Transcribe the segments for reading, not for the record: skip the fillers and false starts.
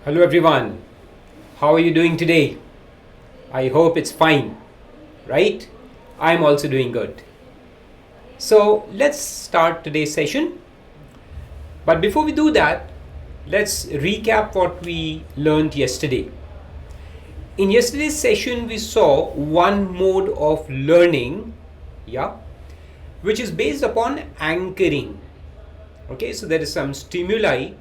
Hello everyone. How are you doing today? I hope it's fine, right? I'm also doing good. So let's start today's session. But before we do that, let's recap what we learned yesterday. In yesterday's session, we saw one mode of learning, yeah, which is based upon anchoring. Okay, so there is some stimuli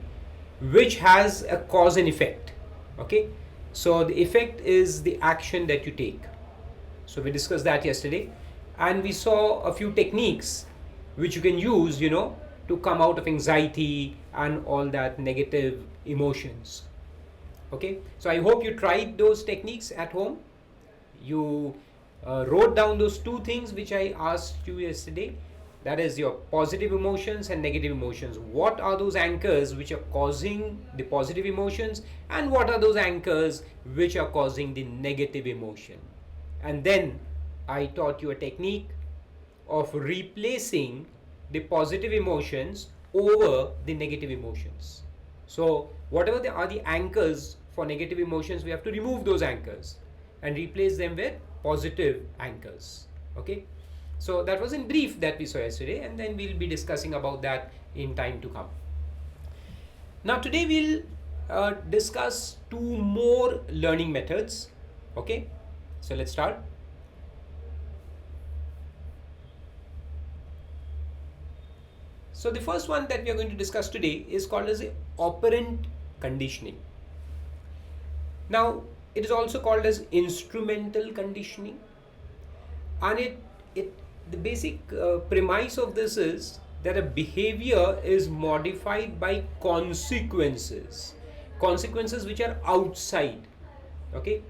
which has a cause and effect. Okay, so the effect is the action that you take. So we discussed that yesterday, and we saw a few techniques which you can use, to come out of anxiety and all that negative emotions. Okay, so I hope you tried those techniques at home. You wrote down those two things which I asked you yesterday. That is your positive emotions and negative emotions. What are those anchors which are causing the positive emotions, and what are those anchors which are causing the negative emotion? And then I taught you a technique of replacing the positive emotions over the negative emotions. So whatever are the anchors for negative emotions, we have to remove those anchors and replace them with positive anchors. Okay, so that was in brief that we saw yesterday, and then we'll be discussing about that in time to come. Now today we'll discuss two more learning methods. Okay, so let's start. So the first one that we are going to discuss today is called as operant conditioning. Now it is also called as instrumental conditioning, and it the basic premise of this is that a behavior is modified by consequences which are outside. Okay,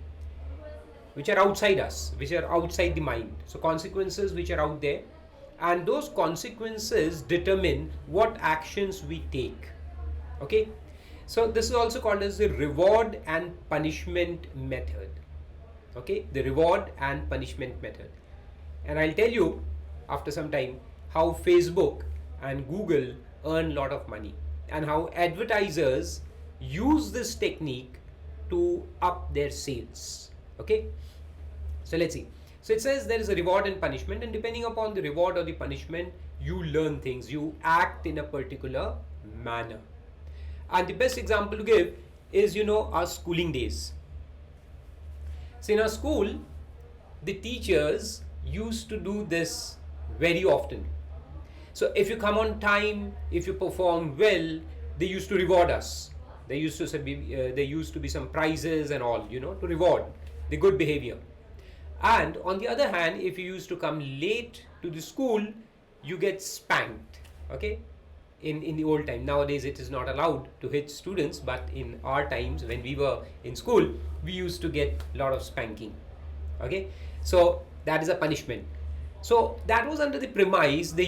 which are outside us, which are outside the mind. So consequences which are out there, and those consequences determine what actions we take. Okay, so this is also called as the reward and punishment method. Okay, the reward and punishment method. And I'll tell you after some time how Facebook and Google earn a lot of money, and how advertisers use this technique to up their sales. Okay, so let's see. So it says there is a reward and punishment, and depending upon the reward or the punishment, you learn things, you act in a particular manner. And the best example to give is, our schooling days. So in our school, the teachers used to do this very often. So if you come on time, if you perform well, they used to reward us. There used to be some prizes and all, to reward the good behavior. And on the other hand, if you used to come late to the school, you get spanked. Okay, in the old time. Nowadays it is not allowed to hit students, but in our times when we were in school, we used to get a lot of spanking. Okay, so that is a punishment. So that was under the premise the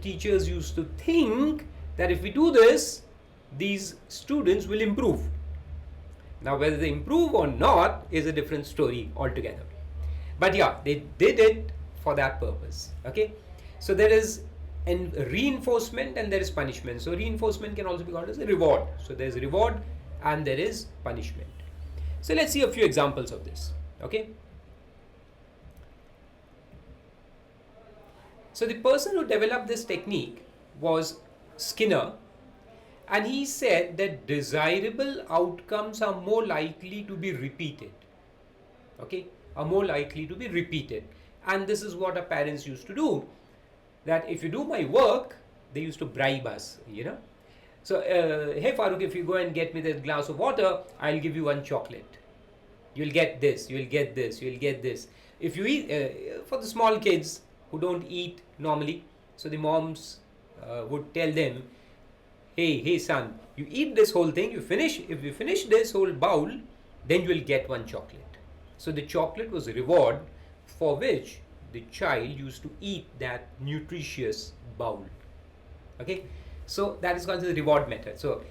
teachers used to think that if we do this, these students will improve. Now whether they improve or not is a different story altogether, but yeah, they did it for that purpose. Okay, so there is reinforcement and there is punishment. So reinforcement can also be called as a reward. So there is reward and there is punishment. So let's see a few examples of this. Okay, so the person who developed this technique was Skinner, and he said that desirable outcomes are more likely to be repeated. Okay, are more likely to be repeated. And this is what our parents used to do, that if you do my work, they used to bribe us. So hey Farooq, if you go and get me that glass of water, I'll give you one chocolate. You'll get this, you'll get this, you'll get this. If you eat, for the small kids who don't eat normally, so the moms would tell them, hey son, you eat this whole thing, if you finish this whole bowl, then you will get one chocolate. So the chocolate was a reward for which the child used to eat that nutritious bowl. Okay, so that is called the reward method. So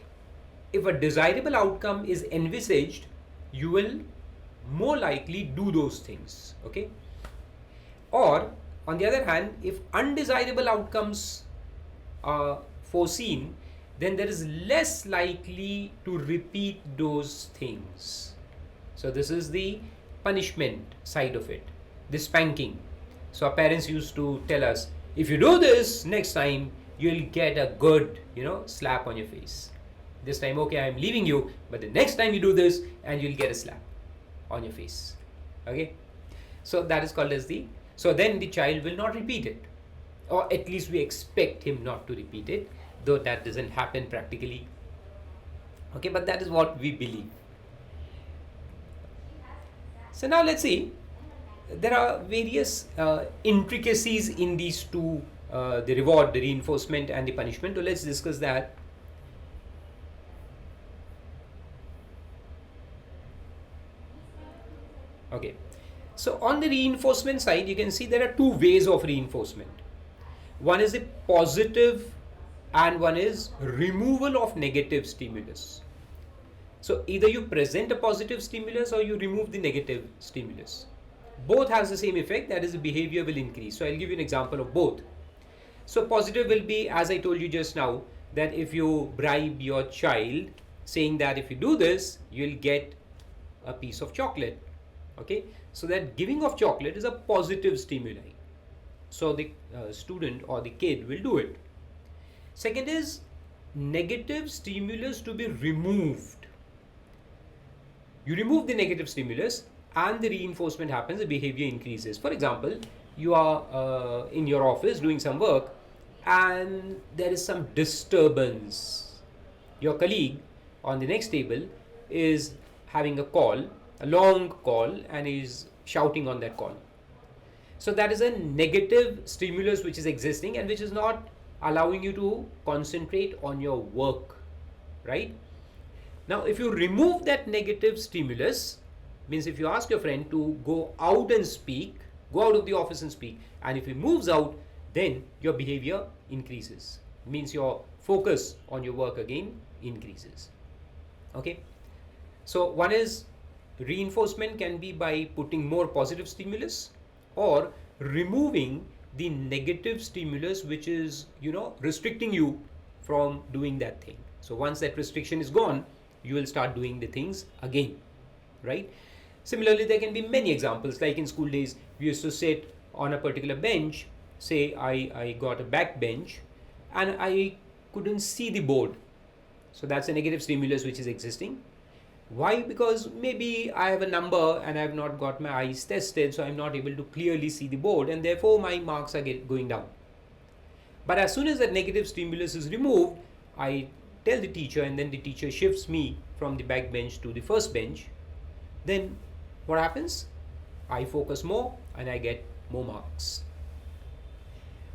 if a desirable outcome is envisaged, you will more likely do those things. Okay, or on the other hand, if undesirable outcomes are foreseen, then there is less likely to repeat those things. So this is the punishment side of it, the spanking. So our parents used to tell us, if you do this next time, you'll get a good, slap on your face. This time, okay, I'm leaving you, but the next time you do this, and you'll get a slap on your face. Okay, so that is called as the. So then the child will not repeat it, or at least we expect him not to repeat it, though that doesn't happen practically. Okay, but that is what we believe. So now let's see. There are various intricacies in these two, the reward, the reinforcement, and the punishment. So let's discuss that. Okay. So on the reinforcement side, you can see there are two ways of reinforcement. One is the positive and one is removal of negative stimulus. So either you present a positive stimulus or you remove the negative stimulus. Both has the same effect, that is the behavior will increase. So I'll give you an example of both. So positive will be, as I told you just now, that if you bribe your child saying that if you do this, you'll get a piece of chocolate. Okay, so that giving of chocolate is a positive stimuli. So the student or the kid will do it. Second is negative stimulus to be removed. You remove the negative stimulus and the reinforcement happens, the behavior increases. For example, you are in your office doing some work and there is some disturbance. Your colleague on the next table is having a call, a long call, and is shouting on that call. So that is a negative stimulus which is existing and which is not allowing you to concentrate on your work, right? Now, if you remove that negative stimulus, means if you ask your friend to go out and speak, go out of the office and speak, and if he moves out, then your behavior increases. Means your focus on your work again increases. Okay. So one is reinforcement can be by putting more positive stimulus or removing the negative stimulus which is, restricting you from doing that thing. So once that restriction is gone, you will start doing the things again, right? Similarly, there can be many examples. Like in school days, we used to sit on a particular bench. Say I got a back bench and I couldn't see the board. So that's a negative stimulus which is existing. Why? Because maybe I have a number and I have not got my eyes tested, so I'm not able to clearly see the board, and therefore my marks are going down. But as soon as that negative stimulus is removed, I tell the teacher, and then the teacher shifts me from the back bench to the first bench. Then what happens? I focus more and I get more marks.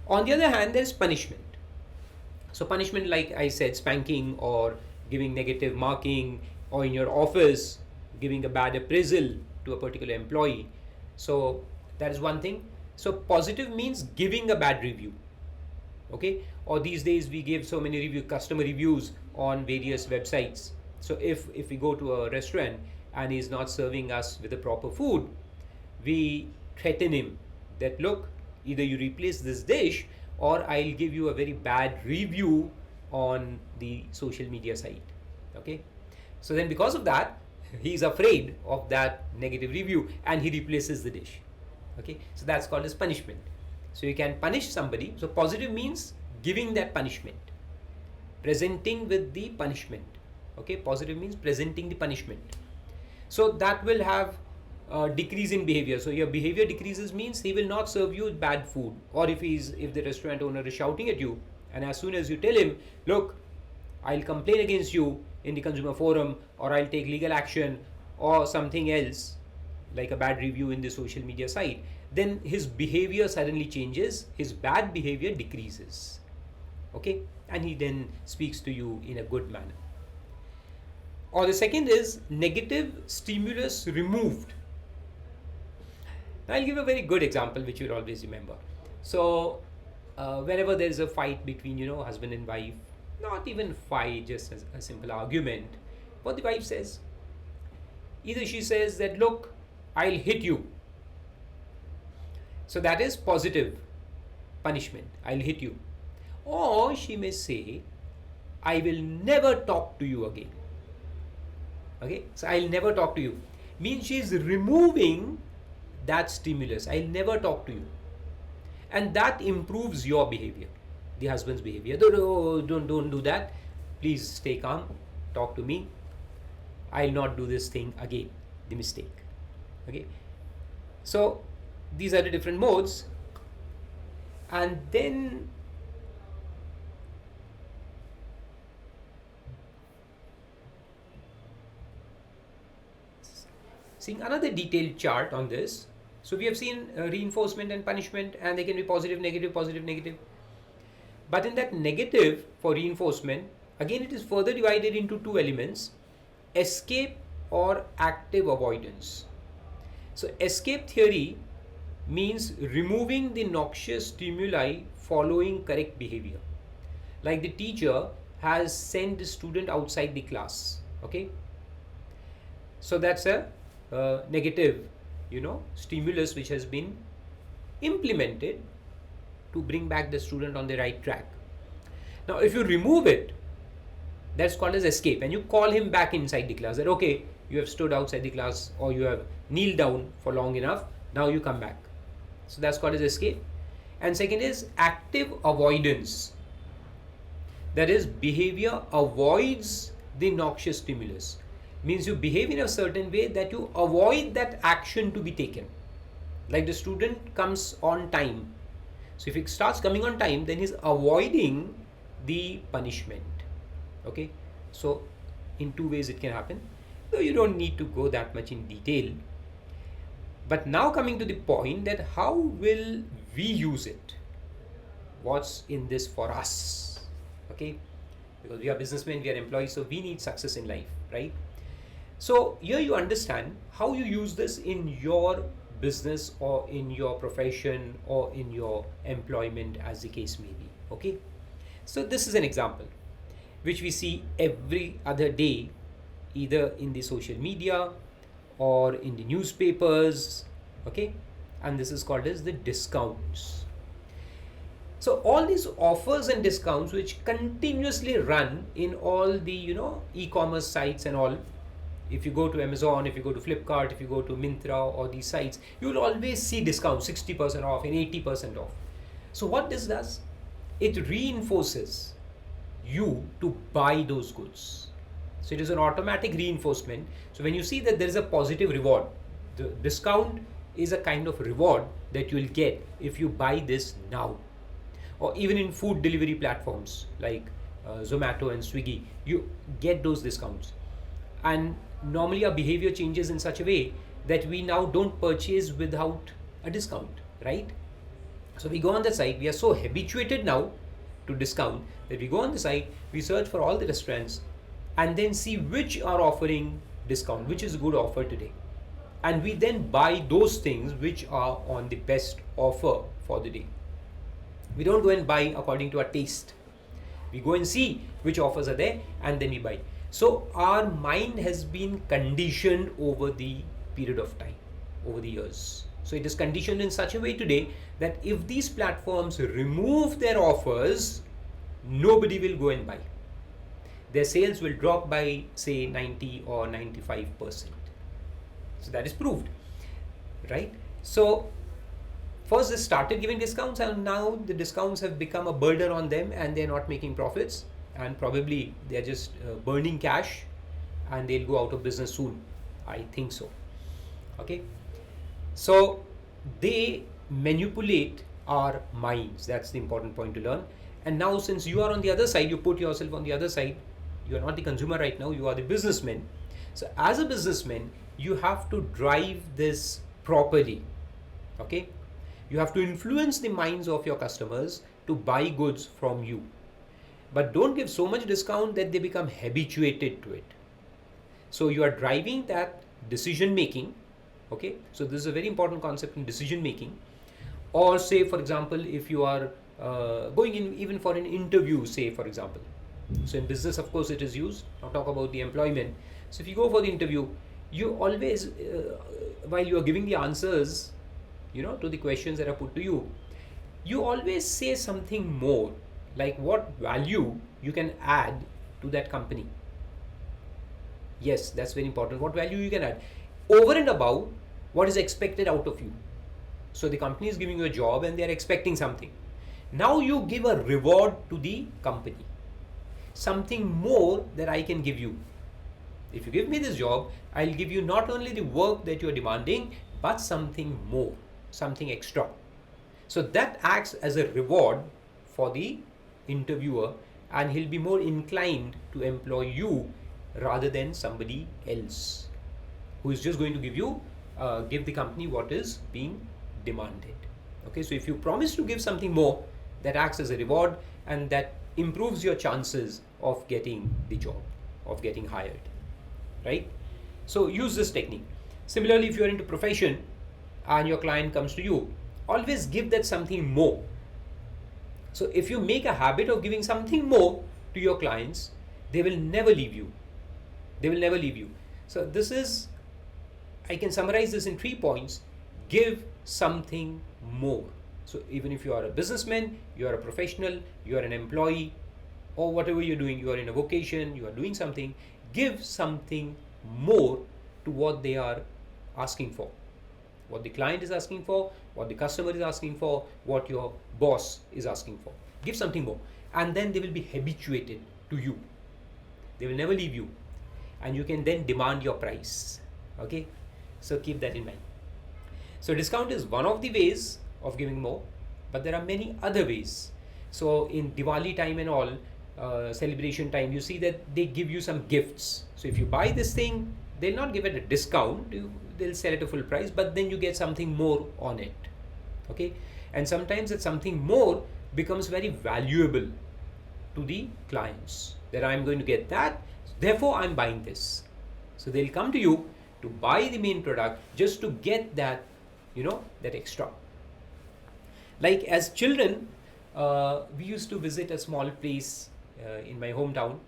On the other hand, there is punishment. So punishment, like I said, spanking or giving negative marking, or in your office giving a bad appraisal to a particular employee. So that is one thing. So positive means giving a bad review. Okay, or these days we give so many customer reviews on various websites. So if we go to a restaurant and he's not serving us with the proper food, we threaten him that, look, either you replace this dish or I'll give you a very bad review on the social media site. Okay, so then because of that, he's afraid of that negative review and he replaces the dish. Okay, so that's called as punishment. So you can punish somebody. So positive means giving that punishment, presenting with the punishment. Okay, positive means presenting the punishment. So that will have a decrease in behavior. So your behavior decreases means he will not serve you bad food. Or if the restaurant owner is shouting at you, and as soon as you tell him, look, I'll complain against you in the consumer forum, or I'll take legal action, or something else like a bad review in the social media site, then his behavior suddenly changes, his bad behavior decreases. Okay, and he then speaks to you in a good manner. Or the second is negative stimulus removed. Now I'll give a very good example which you'll always remember. So whenever there is a fight between husband and wife, not even fight, just a simple argument, what the wife says, either she says that, look, I'll hit you. So that is positive punishment, I'll hit you. Or she may say, I will never talk to you again. Okay, so I'll never talk to you means she's removing that stimulus. I'll never talk to you, and that improves your behavior, the husband's behavior. Don't do that. Please stay calm. Talk to me. I'll not do this thing again. The mistake. Okay. So these are the different modes, and then seeing another detailed chart on this. So we have seen reinforcement and punishment, and they can be positive, negative, positive, negative. But in that negative for reinforcement, again it is further divided into two elements: escape or active avoidance. So escape theory means removing the noxious stimuli following correct behavior. Like the teacher has sent the student outside the class. Okay. So that's a negative, stimulus which has been implemented to bring back the student on the right track. Now, if you remove it, that's called as escape, and you call him back inside the class. That okay, you have stood outside the class or you have kneeled down for long enough. Now you come back. So that's called as escape. And second is active avoidance. That is, behavior avoids the noxious stimulus. Means you behave in a certain way that you avoid that action to be taken. Like the student comes on time. So if he starts coming on time, then he's avoiding the punishment. Okay. So in two ways it can happen. Though you don't need to go that much in detail. But now coming to the point that how will we use it? What's in this for us? Okay. Because we are businessmen, we are employees, so we need success in life, right? So here you understand how you use this in your business or in your profession or in your employment, as the case may be. Okay. So this is an example which we see every other day, either in the social media or in the newspapers. Okay. And this is called as the discounts. So all these offers and discounts which continuously run in all the e-commerce sites and all. If you go to Amazon, if you go to Flipkart, if you go to Myntra or these sites, you will always see discounts, 60% off and 80% off. So what this does, it reinforces you to buy those goods. So it is an automatic reinforcement. So when you see that there is a positive reward, the discount is a kind of reward that you will get if you buy this now. Or even in food delivery platforms like Zomato and Swiggy, you get those discounts. And normally our behavior changes in such a way that we now don't purchase without a discount, right? So we go on the site, we are so habituated now to discount that we go on the site, we search for all the restaurants and then see which are offering discount, which is a good offer today. And we then buy those things which are on the best offer for the day. We don't go and buy according to our taste. We go and see which offers are there and then we buy. So our mind has been conditioned over the period of time, over the years. So it is conditioned in such a way today that if these platforms remove their offers, nobody will go and buy. Their sales will drop by say 90 or 95%. So that is proved, right? So first they started giving discounts and now the discounts have become a burden on them and they're not making profits. And probably they're just burning cash and they'll go out of business soon. I think so. Okay. So they manipulate our minds. That's the important point to learn. And now since you are on the other side, you put yourself on the other side. You are not the consumer right now. You are the businessman. So as a businessman, you have to drive this properly. Okay. You have to influence the minds of your customers to buy goods from you. But don't give so much discount that they become habituated to it. So you are driving that decision making. Okay. So this is a very important concept in decision making. Or say, for example, if you are going in even for an interview, say, for example. So in business, of course, it is used. Now talk about the employment. So if you go for the interview, you always, while you are giving the answers, to the questions that are put to you, you always say something more. like what value you can add to that company. Yes, that's very important. What value you can add over and above what is expected out of you. So the company is giving you a job and they are expecting something. Now you give a reward to the company, something more that I can give you. If you give me this job, I'll give you not only the work that you're demanding, but something more, something extra. So that acts as a reward for the interviewer, and he'll be more inclined to employ you rather than somebody else who is just going to give the company what is being demanded. Okay, so if you promise to give something more, that acts as a reward and that improves your chances of getting the job, of getting hired, right? So use this technique. Similarly, if you're into profession and your client comes to you, always give that something more. So if you make a habit of giving something more to your clients, they will never leave you. They will never leave you. So this is, I can summarize this in 3 points. Give something more. So even if you are a businessman, you are a professional, you are an employee, or whatever you're doing, you are in a vocation, you are doing something, give something more to what they are asking for, what the client is asking for, what the customer is asking for, what your boss is asking for. Give something more, and then they will be habituated to you. They will never leave you, and you can then demand your price. Okay, so keep that in mind. So discount is one of the ways of giving more, but there are many other ways. So in Diwali time and all, celebration time, you see that they give you some gifts. So if you buy this thing, they'll not give it a discount, they'll sell it at full price, but then you get something more on it. Okay, and sometimes that something more becomes very valuable to the clients, that I'm going to get that, therefore I'm buying this. So they'll come to you to buy the main product just to get that, that extra. Like as children, we used to visit a small place in my hometown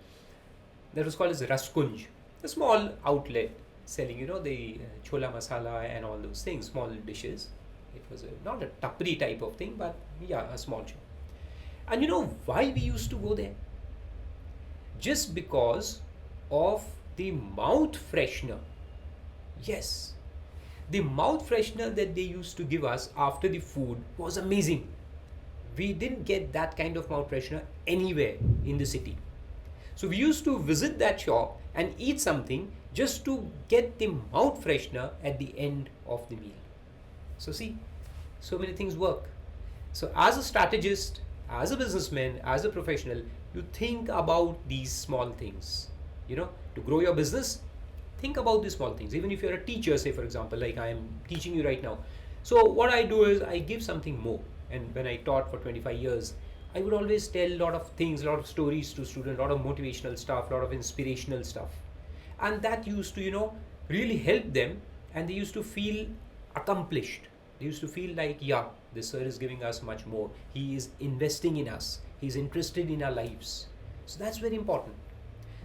that was called as Raskunj, a small outlet selling, the chola masala and all those things, small dishes. It was not a tapri type of thing, but yeah, a small shop. And you know why we used to go there? Just because of the mouth freshener. Yes, the mouth freshener that they used to give us after the food was amazing. We didn't get that kind of mouth freshener anywhere in the city. So we used to visit that shop and eat something just to get the mouth freshener at the end of the meal. So see, so many things work. So as a strategist, as a businessman, as a professional, you think about these small things. To grow your business, think about these small things. Even if you're a teacher, say for example, like I am teaching you right now. So what I do is I give something more. And when I taught for 25 years, I would always tell a lot of things, a lot of stories to students, a lot of motivational stuff, a lot of inspirational stuff. And that used to, really help them, and they used to feel accomplished. They used to feel like, yeah, this sir is giving us much more. He is investing in us. He's interested in our lives. So that's very important.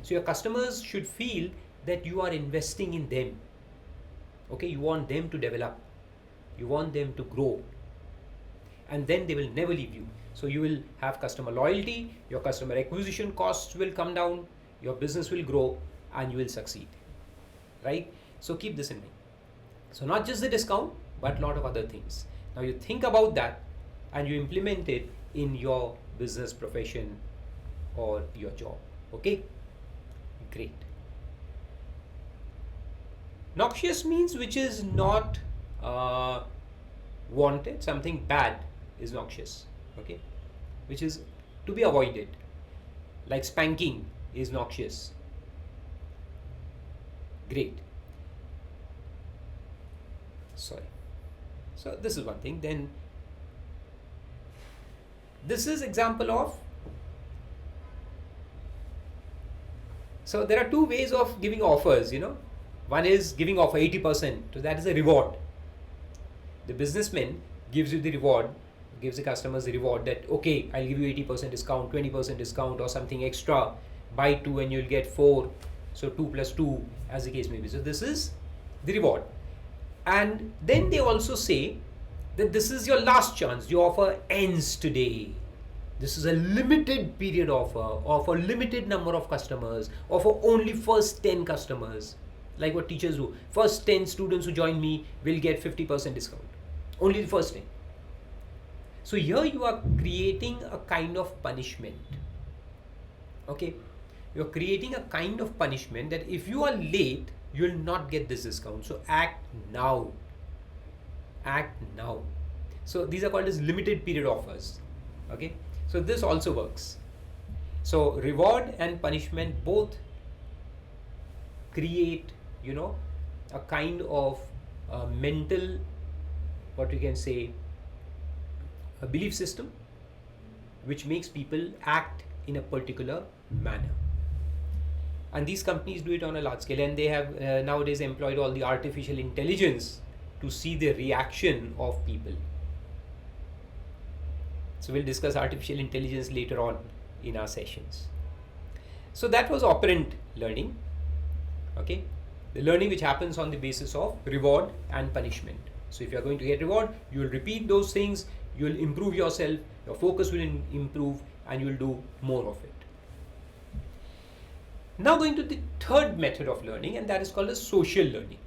So your customers should feel that you are investing in them. Okay, you want them to develop. You want them to grow. And then they will never leave you. So you will have customer loyalty, your customer acquisition costs will come down, your business will grow, and you will succeed. Right? So keep this in mind. So not just the discount, but a lot of other things. Now you think about that and you implement it in your business, profession, or your job. Okay? Great. Noxious means which is not wanted, something bad is noxious. Okay? Which is to be avoided. Like spanking is noxious. Great. Sorry. So this is one thing. Then this is example of. So there are two ways of giving offers, One is giving offer 80%. So that is a reward. The businessman gives you the reward, gives the customers the reward that, okay, I'll give you 80% discount, 20% discount or something extra. Buy 2 and you'll get 4. So 2 plus 2 as the case may be. So this is the reward. And then they also say that this is your last chance. Your offer ends today. This is a limited period offer of a limited number of customers, or for only first 10 customers. Like what teachers do. First 10 students who join me will get 50% discount. Only the first 10. So here you are creating a kind of punishment. Okay? You're creating a kind of punishment that if you are late, you will not get this discount. So act now. Act now. So these are called as limited period offers. Okay? So this also works. So reward and punishment both create, a kind of mental, what you can say, a belief system which makes people act in a particular manner. And these companies do it on a large scale, and they have nowadays employed all the artificial intelligence to see the reaction of people. So we'll discuss artificial intelligence later on in our sessions. So that was operant learning. Okay, the learning which happens on the basis of reward and punishment. So if you are going to get reward, you will repeat those things, you will improve yourself, your focus will improve, and you will do more of it. Now going to the third method of learning, and that is called as social learning.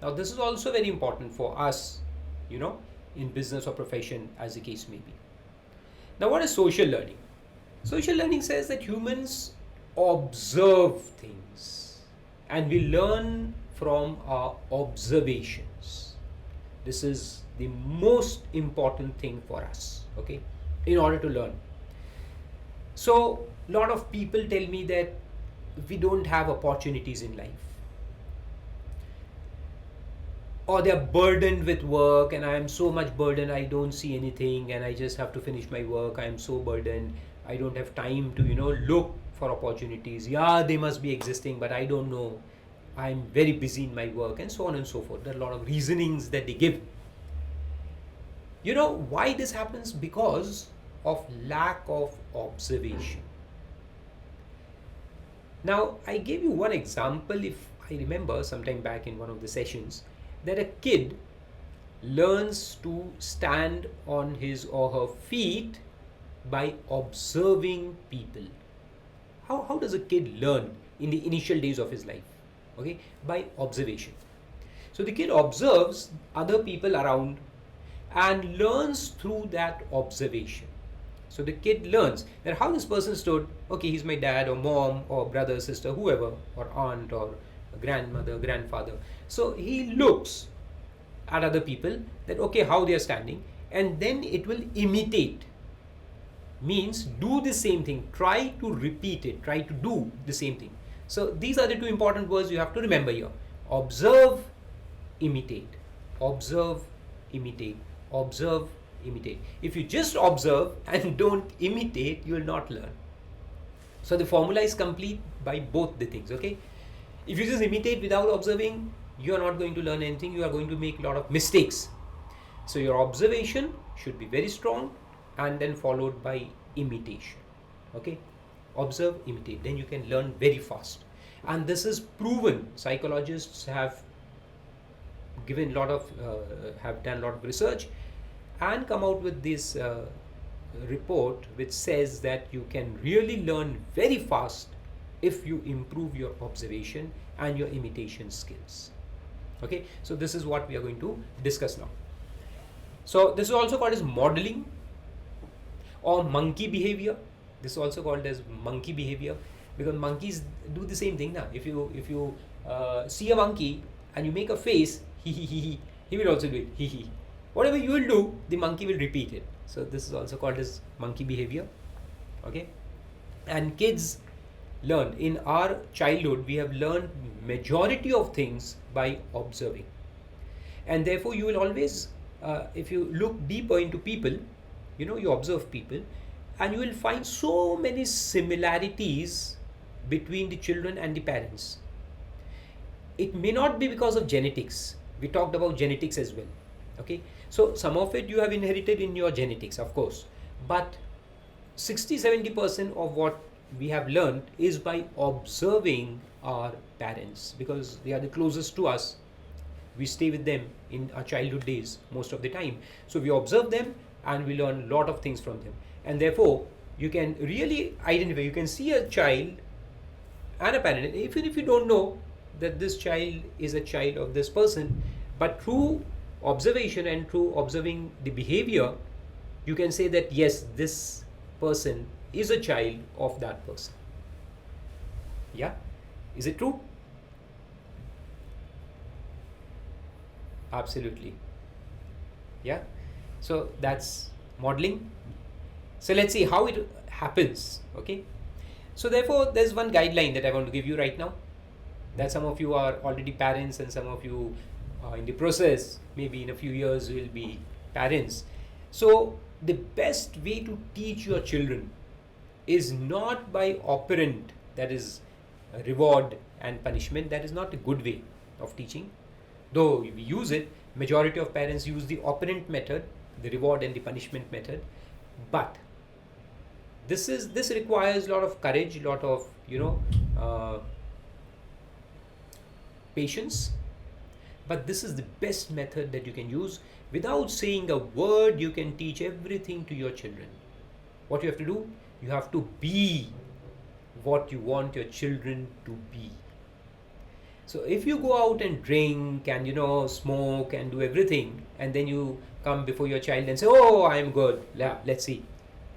Now this is also very important for us, in business or profession, as the case may be. Now what is social learning? Social learning says that humans observe things and we learn from our observations. This is the most important thing for us, okay, in order to learn. So a lot of people tell me that we don't have opportunities in life, or they're burdened with work, and I am so much burdened, I don't see anything, and I just have to finish my work. I am so burdened, I don't have time to look for opportunities. Yeah, they must be existing, but I don't know. I'm very busy in my work, and so on and so forth. There are a lot of reasonings that they give. You know why this happens? Because of lack of observation. Now I gave you one example, if I remember, sometime back in one of the sessions, that a kid learns to stand on his or her feet by observing people. How does a kid learn in the initial days of his life? Okay, by observation. So the kid observes other people around and learns through that observation. So the kid learns that how this person stood, okay, he's my dad or mom or brother, sister, whoever, or aunt or grandmother, grandfather. So he looks at other people that, okay, how they are standing, and then it will imitate. Means do the same thing, try to repeat it, try to do the same thing. So these are the two important words you have to remember here. Observe, imitate. Observe, imitate. Observe, imitate. If you just observe and don't imitate, you will not learn. So the formula is complete by both the things, okay? If you just imitate without observing, you are not going to learn anything. You are going to make a lot of mistakes. So your observation should be very strong, and then followed by imitation. Okay? Observe, imitate. Then you can learn very fast. And this is proven. Psychologists have given have done a lot of research and come out with this report which says that you can really learn very fast if you improve your observation and your imitation skills. Okay, so this is what we are going to discuss now. So this is also called as modeling or monkey behavior. This is also called as monkey behavior because monkeys do the same thing. If you see a monkey and you make a face, he will also do it. He. Whatever you will do, the monkey will repeat it. So this is also called as monkey behavior. Okay, and kids learn. In our childhood, we have learned majority of things by observing, and therefore you will always, if you look deeper into people, you observe people, and you will find so many similarities between the children and the parents. It may not be because of genetics. We talked about genetics as well. Okay, so some of it you have inherited in your genetics, of course, but 60-70% of what we have learned is by observing our parents, because they are the closest to us. We stay with them in our childhood days most of the time. So we observe them and we learn a lot of things from them. And therefore, you can really identify, you can see a child and a parent, even if you don't know that this child is a child of this person, but through observation and through observing the behavior, you can say that yes, this person is a child of that person. Yeah, is it true? Absolutely. Yeah, so that's modeling. So let's see how it happens. Okay, so therefore there's one guideline that I want to give you right now, that some of you are already parents and some of you in the process, maybe in a few years will be parents. So the best way to teach your children is not by operant, that is reward and punishment. That is not a good way of teaching, though we use it. Majority of parents use the operant method, the reward and the punishment method, but this requires a lot of courage, a lot of patience, but this is the best method that you can use. Without saying a word, you can teach everything to your children. What you have to do, you have to be what you want your children to be. So if you go out and drink and smoke and do everything, and then you come before your child and say, oh, I am good, let's see,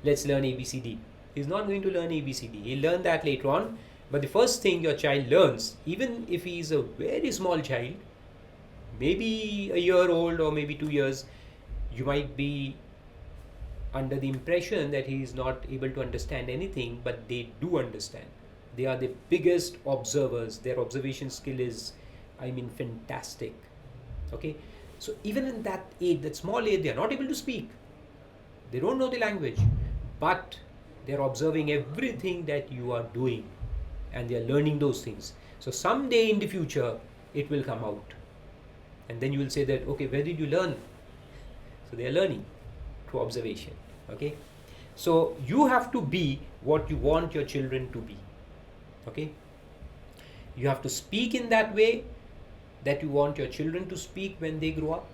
let's learn ABCD. He's not going to learn ABCD. He'll learn that later on. But the first thing your child learns, even if he is a very small child, maybe a year old or maybe 2 years, you might be under the impression that he is not able to understand anything, but they do understand. They are the biggest observers. Their observation skill is, fantastic. Okay, so even in that age, that small age, they are not able to speak. They don't know the language, but they are observing everything that you are doing, and they are learning those things. So someday in the future, it will come out, and then you will say that, okay, where did you learn? So they are learning through observation. Okay, so you have to be what you want your children to be. Okay, you have to speak in that way that you want your children to speak when they grow up.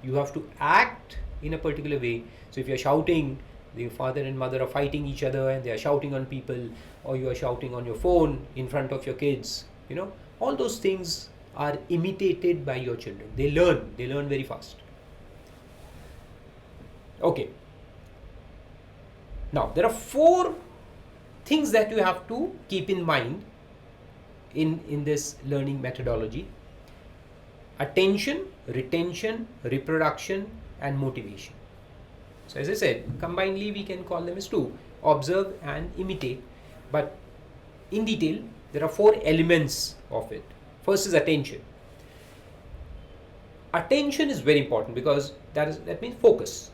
You have to act in a particular way. So if you're shouting, the father and mother are fighting each other and they are shouting on people, or you are shouting on your phone in front of your kids, all those things are imitated by your children. They learn very fast. Okay, now there are 4 things that you have to keep in mind in this learning methodology: attention, retention, reproduction, and motivation. So as I said, combinedly we can call them as 2: observe and imitate. But in detail, there are 4 elements of it. First is attention. Attention is very important because that means focus.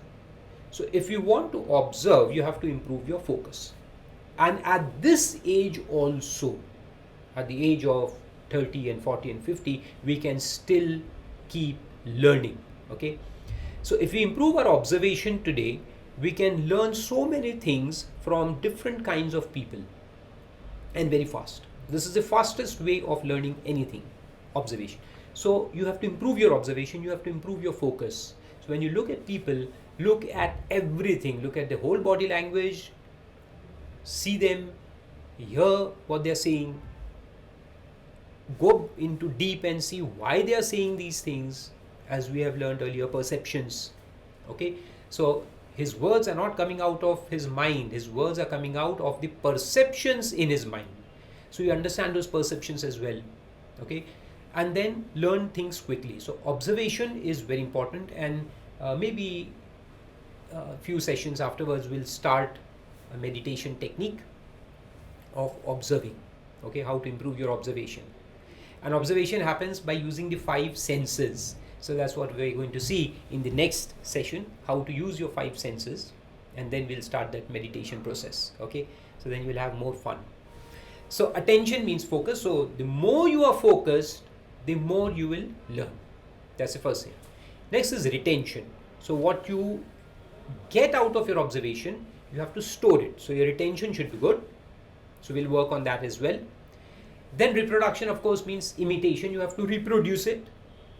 So if you want to observe, you have to improve your focus. And at this age also, at the age of 30 and 40 and 50, we can still keep learning. Okay, so if we improve our observation today, we can learn so many things from different kinds of people, and very fast. This is the fastest way of learning anything, observation. So you have to improve your observation, you have to improve your focus. So when you look at people, look at everything, look at the whole body language, see them, hear what they're saying, go into deep and see why they are saying these things. As we have learned earlier, perceptions. Okay, so his words are not coming out of his mind, his words are coming out of the perceptions in his mind. So you understand those perceptions as well. Okay, and then learn things quickly. So observation is very important, and maybe a few sessions afterwards we'll start a meditation technique of observing. Okay, how to improve your observation. And observation happens by using the 5 senses. So that's what we're going to see in the next session, how to use your 5 senses, and then we'll start that meditation process. Okay, so then you'll have more fun. So attention means focus. So the more you are focused, the more you will learn. That's the first thing. Next is retention. So what you get out of your observation, you have to store it. So your retention should be good. So we'll work on that as well. Then reproduction, of course, means imitation. You have to reproduce it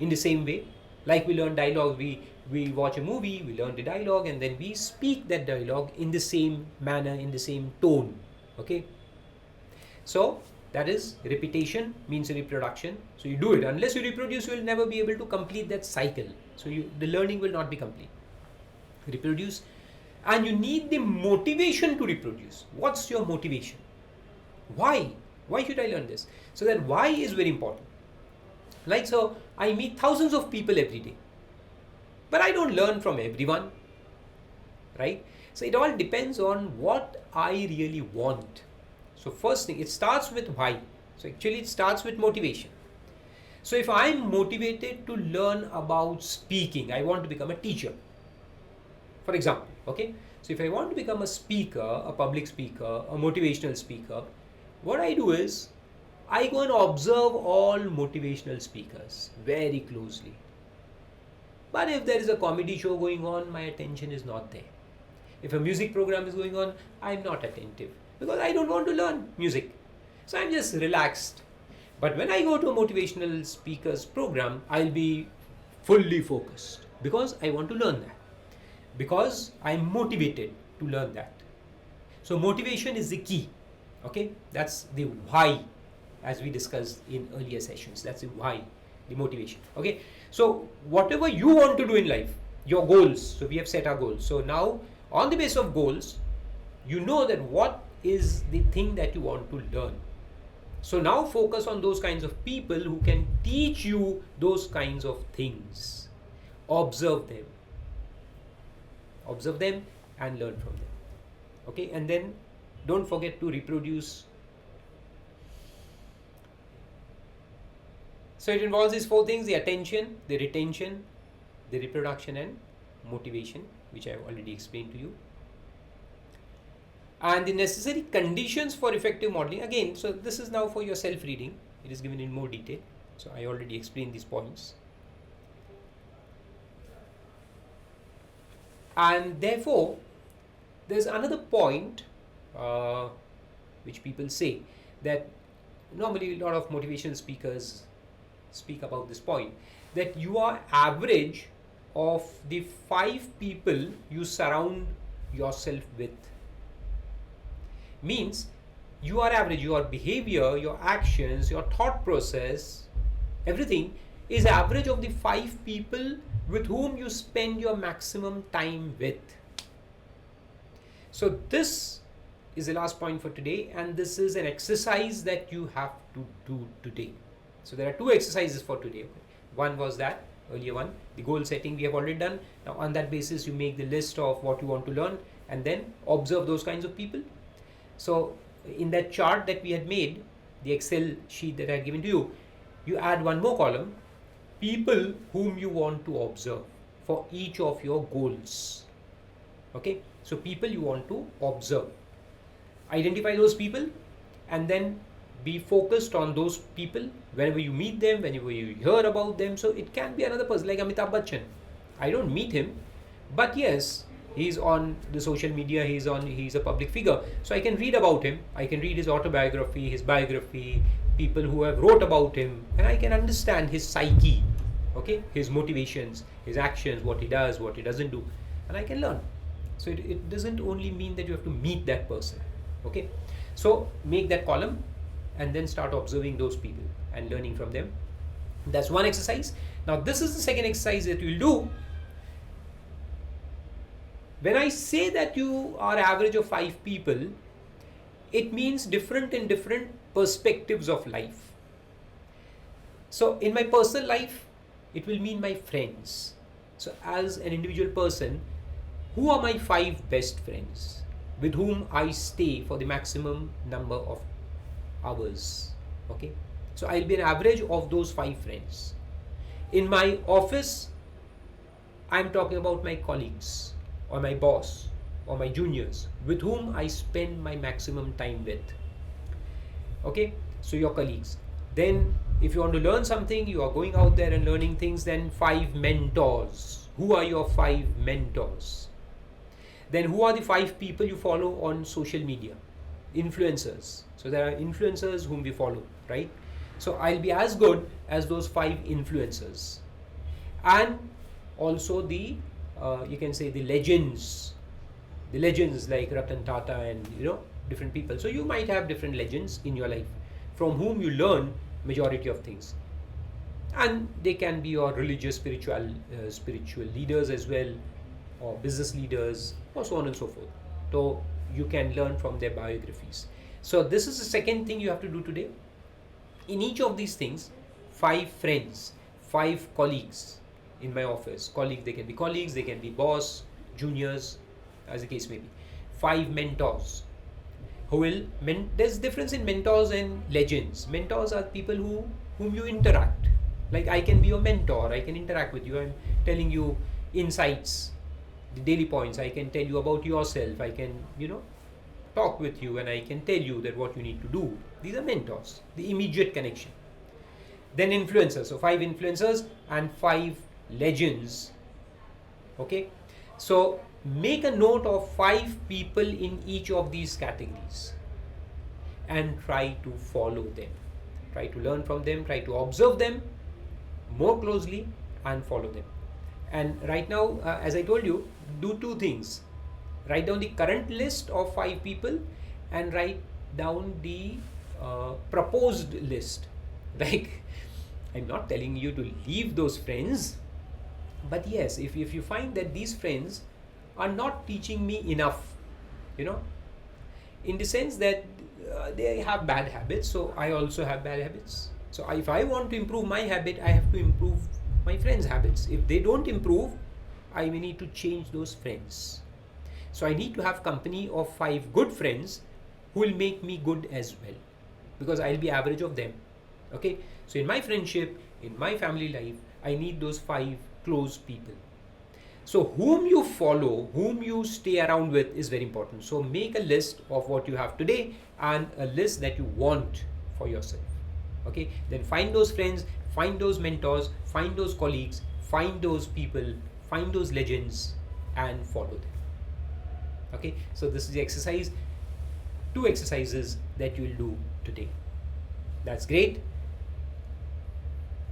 in the same way. Like we learn dialogue, we watch a movie, we learn the dialogue, and then we speak that dialogue in the same manner, in the same tone. Okay, so that is repetition means reproduction. So you do it. Unless you reproduce, you will never be able to complete that cycle. So the learning will not be complete. Reproduce, and you need the motivation to reproduce. What's your motivation? Why? Why should I learn this? So that why is very important. Like, so I meet thousands of people every day, but I don't learn from everyone, right? So it all depends on what I really want. So first thing, it starts with why. So actually it starts with motivation. So if I'm motivated to learn about speaking, I want to become a teacher, for example, okay? So if I want to become a speaker, a public speaker, a motivational speaker, what I do is I go and observe all motivational speakers very closely. But if there is a comedy show going on, my attention is not there. If a music program is going on, I'm not attentive because I don't want to learn music. So I'm just relaxed. But when I go to a motivational speakers program, I'll be fully focused because I want to learn that. Because I'm motivated to learn that. So motivation is the key. Okay, that's the why, as we discussed in earlier sessions. That's the why, the motivation. Okay, so whatever you want to do in life, your goals. So we have set our goals. So now, on the basis of goals, you know that what is the thing that you want to learn. So now focus on those kinds of people who can teach you those kinds of things. Observe them. Observe them and learn from them. Okay, and then don't forget to reproduce. So it involves these four things: the attention, the retention, the reproduction, and motivation, which I have already explained to you. And the necessary conditions for effective modeling. Again, so this is now for your self-reading. It is given in more detail. So I already explained these points. And therefore, there's another point which people say, that normally a lot of motivational speakers speak about this point, that you are average of the 5 people you surround yourself with. Means you are average, your behavior, your actions, your thought process, everything is average of the 5 people with whom you spend your maximum time with. So this is the last point for today, and this is an exercise that you have to do today. So there are 2 exercises for today. One was that earlier one, the goal setting we have already done. Now on that basis you make the list of what you want to learn and then observe those kinds of people. So in that chart that we had made, the Excel sheet that I had given to you, you add one more column, people whom you want to observe for each of your goals. Okay, so people you want to observe. Identify those people and then be focused on those people whenever you meet them, whenever you hear about them. So it can be another person like Amitabh Bachchan. I don't meet him, but yes, he's on the social media, he's a public figure. So I can read about him, I can read his autobiography, his biography, people who have wrote about him, and I can understand his psyche, okay, his motivations, his actions, what he does, what he doesn't do, and I can learn. So it doesn't only mean that you have to meet that person. Okay, so make that column and then start observing those people and learning from them. That's one exercise. Now this is the second exercise that you'll do. When I say that you are average of 5 people, it means different in different perspectives of life. So in my personal life, it will mean my friends. So as an individual person, who are my 5 best friends with whom I stay for the maximum number of hours? Okay, so I'll be an average of those 5 friends. In my office, I'm talking about my colleagues or my boss or my juniors with whom I spend my maximum time with. Okay, so your colleagues. Then if you want to learn something, you are going out there and learning things, then 5 mentors. Who are your 5 mentors? Then who are the 5 people you follow on social media? Influencers. So there are influencers whom we follow, right? So I'll be as good as those 5 influencers. and also the you can say the legends like Ratan Tata and different people. So you might have different legends in your life from whom you learn majority of things, and they can be your religious spiritual leaders as well, or business leaders, or so on and so forth. So you can learn from their biographies. So this is the second thing you have to do today. In each of these things, 5 friends, 5 colleagues in my office. Colleagues, they can be colleagues, they can be boss, juniors, as the case may be. 5 mentors who will there's difference in mentors and legends. Mentors are people whom you interact. Like, I can be your mentor, I can interact with you, I'm telling you insights, the daily points, I can tell you about yourself, I can talk with you, and I can tell you that what you need to do. These are mentors, the immediate connection. Then influencers, so 5 influencers and 5 legends. Okay, so make a note of 5 people in each of these categories and try to follow them, try to learn from them, try to observe them more closely and follow them. And right now, as I told you, do 2 things: write down the current list of 5 people and write down the proposed list. Like, I'm not telling you to leave those friends, but yes, if you find that these friends are not teaching me enough, you know in the sense that they have bad habits, so I also have bad habits. So if I want to improve my habit, I have to improve my friends' habits. If they don't improve, I may need to change those friends. So I need to have company of 5 good friends who will make me good as well, because I'll be average of them. Okay, so in my friendship, in my family life, I need those 5 close people. So whom you follow, whom you stay around with is very important. So make a list of what you have today and a list that you want for yourself. Okay, then find those friends, find those mentors, find those colleagues, find those people, find those legends, and follow them. Okay, so this is the exercise, 2 exercises that you will do today. That's great.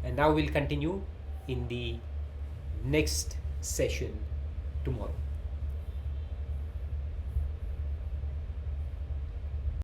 And now we'll continue in the next session tomorrow.